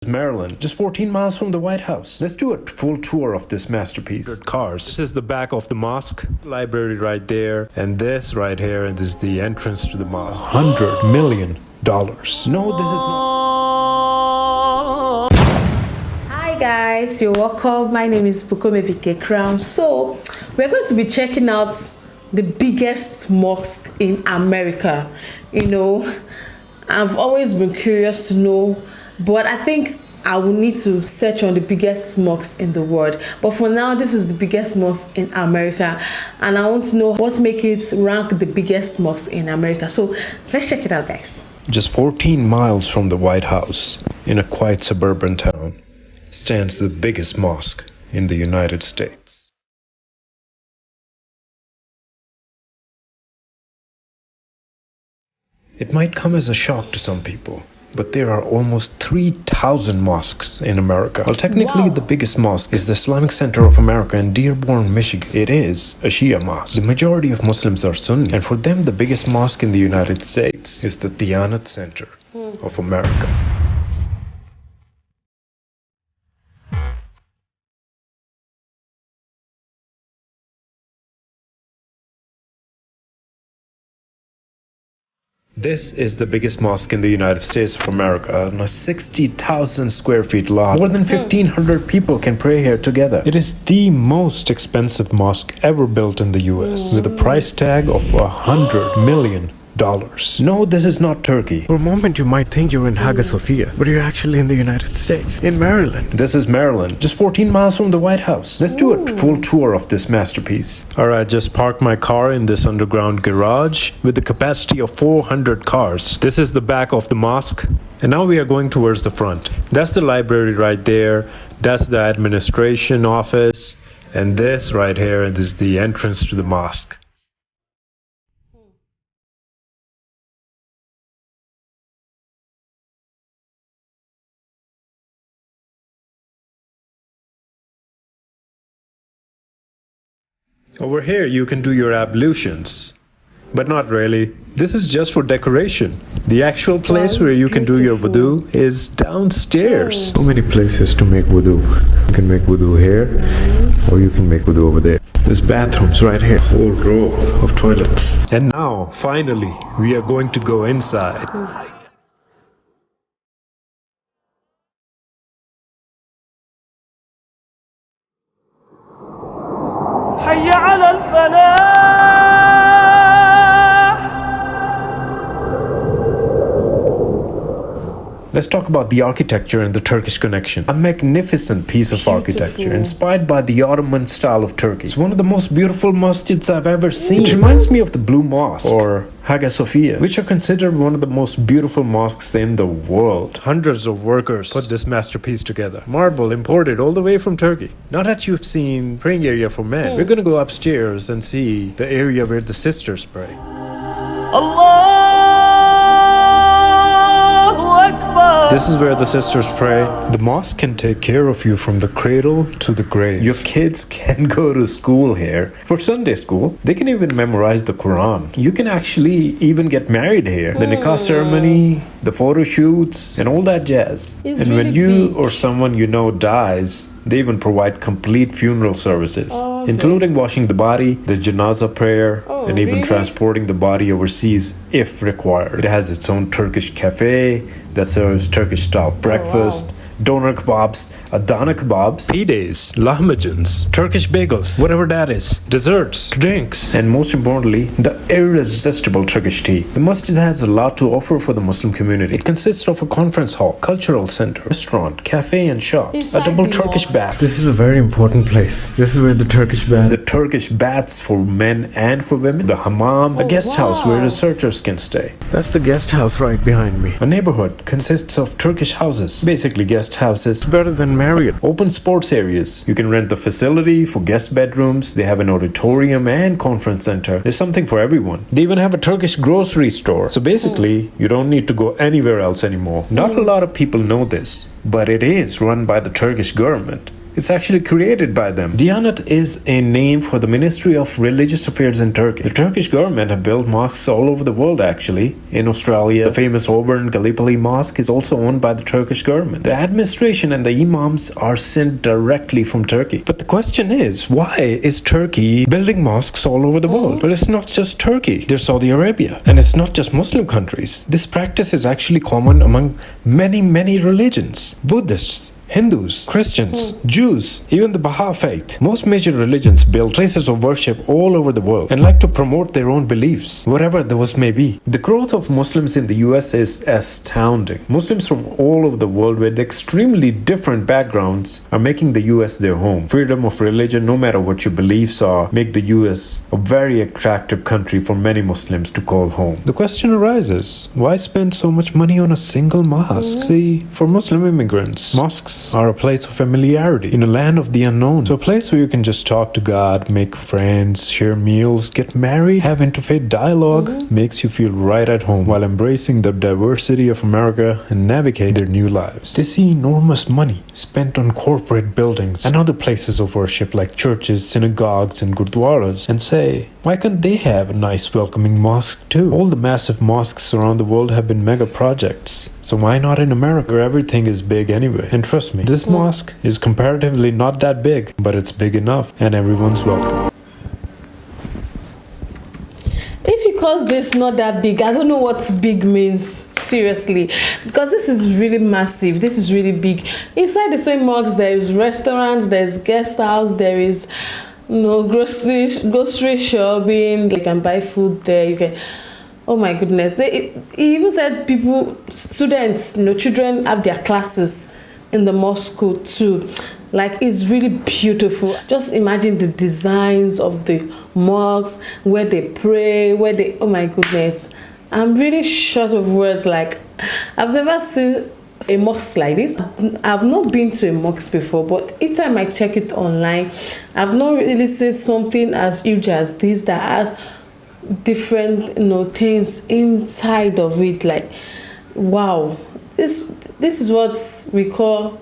Maryland, just 14 miles from the White House. Let's do a full tour of this masterpiece. Cars. This is the back of the mosque, library right there, and this right here, and this is the entrance to the mosque. $100 million. No, this is not. Hi guys, you're welcome. My name is Bukome Bike Crown. So we're going to be checking out the biggest mosque in America. You know, I've always been curious to know, but I think I will need to search on the biggest mosques in the world. But for now, this is the biggest mosque in America, and I want to know what makes it rank the biggest mosque in America. So let's check it out, guys. Just 14 miles from the White House, in a quiet suburban town, stands the biggest mosque in the United States. It might come as a shock to some people, but there are almost 3,000 mosques in America. Well, technically, the biggest mosque is the Islamic Center of America in Dearborn, Michigan. It is a Shia mosque. The majority of Muslims are Sunni, and for them, the biggest mosque in the United States is the Diyanat Center of America. This is the biggest mosque in the United States of America, on a 60,000 square feet lot. More than 1,500 people can pray here together. It is the most expensive mosque ever built in the US, with a price tag of $100 million. No, this is not Turkey. For a moment, you might think you're in Hagia Sophia, but you're actually in the United States, in Maryland. This is Maryland, just 14 miles from the White House. Let's do a full tour of this masterpiece. Alright, just parked my car in this underground garage with the capacity of 400 cars. This is the back of the mosque, and now we are going towards the front. That's the library right there. That's the administration office, and this right here, and this is the entrance to the mosque. Over here you can do your ablutions, but not really. This is just for decoration. The actual place where you can do your wudu is downstairs. So many places to make wudu. You can make wudu here, or you can make wudu over there. There's bathrooms right here, whole row of toilets. And now, finally, we are going to go inside. حي على الفلاح. Let's talk about the architecture and the Turkish connection. A magnificent piece of architecture inspired by the Ottoman style of Turkey. It's one of the most beautiful masjids I've ever seen. It reminds me of the Blue Mosque or Hagia Sophia, which are considered one of the most beautiful mosques in the world. Hundreds of workers put this masterpiece together. Marble imported all the way from Turkey. Now that you've seen praying area for men, we're gonna go upstairs and see the area where the sisters pray. This is where the sisters pray. The mosque can take care of you from the cradle to the grave. Your kids can go to school here. For Sunday school, they can even memorize the Quran. You can actually even get married here. The nikah ceremony, the photo shoots, and all that jazz. It's and when really you big. or someone you know dies, they even provide complete funeral services, including washing the body, the janazah prayer, and even really? transporting the body overseas if required. It has its own Turkish cafe that serves Turkish-style breakfast, doner kebabs, Adana kebabs, pides, lahmacun, Turkish bagels, whatever that is, desserts, drinks, and most importantly, the irresistible Turkish tea. The masjid has a lot to offer for the Muslim community. It consists of a conference hall, cultural center, restaurant, cafe, and shops. Inside A double the Turkish mosque. bath. This is a very important place. This is where the Turkish baths for men and for women. The hammam, a guest house where researchers can stay. That's the guest house right behind me. A neighborhood consists of Turkish houses, basically guest houses, better than Marriott. Open sports areas. You can rent the facility for guest bedrooms. They have an auditorium and conference center. There's something for everyone. They even have a Turkish grocery store. So basically, you don't need to go anywhere else anymore. Not a lot of people know this, but it is run by the Turkish government. It's actually created by them. Diyanet is a name for the Ministry of Religious Affairs in Turkey. The Turkish government have built mosques all over the world actually. In Australia, the famous Auburn Gallipoli Mosque is also owned by the Turkish government. The administration and the imams are sent directly from Turkey. But the question is, why is Turkey building mosques all over the world? Well, it's not just Turkey. There's Saudi Arabia. And it's not just Muslim countries. This practice is actually common among many religions. Buddhists, Hindus, Christians, Jews, even the Baha'i faith. Most major religions build places of worship all over the world and like to promote their own beliefs, whatever those may be. The growth of Muslims in the US is astounding. Muslims from all over the world with extremely different backgrounds are making the US their home. Freedom of religion, no matter what your beliefs are, make the US a very attractive country for many Muslims to call home. The question arises, why spend so much money on a single mosque? See, for Muslim immigrants, mosques are a place of familiarity in a land of the unknown. So a place where you can just talk to God, make friends, share meals, get married, have interfaith dialogue, makes you feel right at home while embracing the diversity of America and navigate their new lives. They see enormous money spent on corporate buildings and other places of worship like churches, synagogues, and gurdwaras and say, why can't they have a nice welcoming mosque too? All the massive mosques around the world have been mega projects. So why not in America where everything is big anyway? And trust me, this mosque is comparatively not that big, but it's big enough and everyone's welcome. If you call this not that big, I don't know what big means, seriously, because this is really massive. This is really big. Inside the same mosque, there is restaurants, there's guest house, there is grocery shopping. You can buy food there. You can. Oh my goodness! He even said students, children have their classes in the mosque too. Like, it's really beautiful. Just imagine the designs of the mosques, where they pray, oh my goodness. I'm really short of words. Like, I've never seen a mosque like this. I've not been to a mosque before, but each time I check it online, I've not really seen something as huge as this that has different things inside of it. Like, wow, this is what we call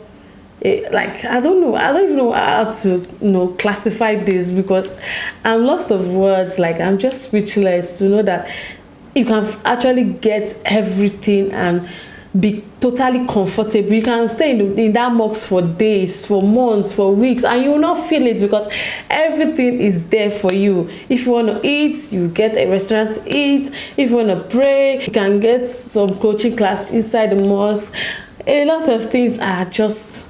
like, I don't even know how to classify this, because I'm lost of words. Like, I'm just speechless to know that you can actually get everything and be totally comfortable. You can stay in that mosque for days, for months, for weeks, and you will not feel it, because everything is there for you. If you want to eat, you get a restaurant to eat. If you want to pray, you can get some coaching class inside the mosque. A lot of things are just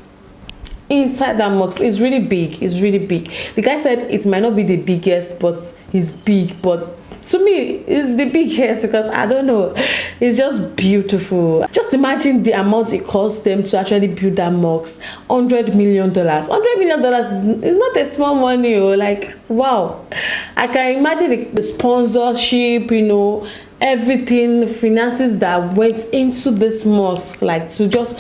inside that mosque. It's really big. It's really big. The guy said it might not be the biggest, but it's big. But to me, it's the biggest, because I don't know, it's just beautiful. Just imagine the amount it cost them to actually build that mosque. $100 million. $100 million is not a small money. Like, wow. I can imagine the sponsorship, everything, finances that went into this mosque, like, to just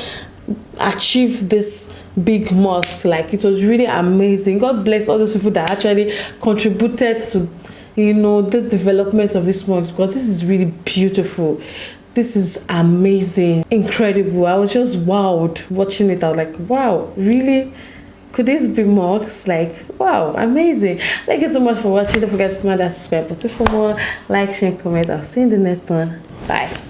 achieve this big mosque. Like, it was really amazing. God bless all those people that actually contributed to this development of this mosque, because this is really beautiful. This is amazing, incredible. I was just wowed watching it. I was like, wow, really? Could this be mosques? Like, wow, amazing. Thank you so much for watching. Don't forget to smash that subscribe button for more. Like, share, comment. I'll see you in the next one. Bye.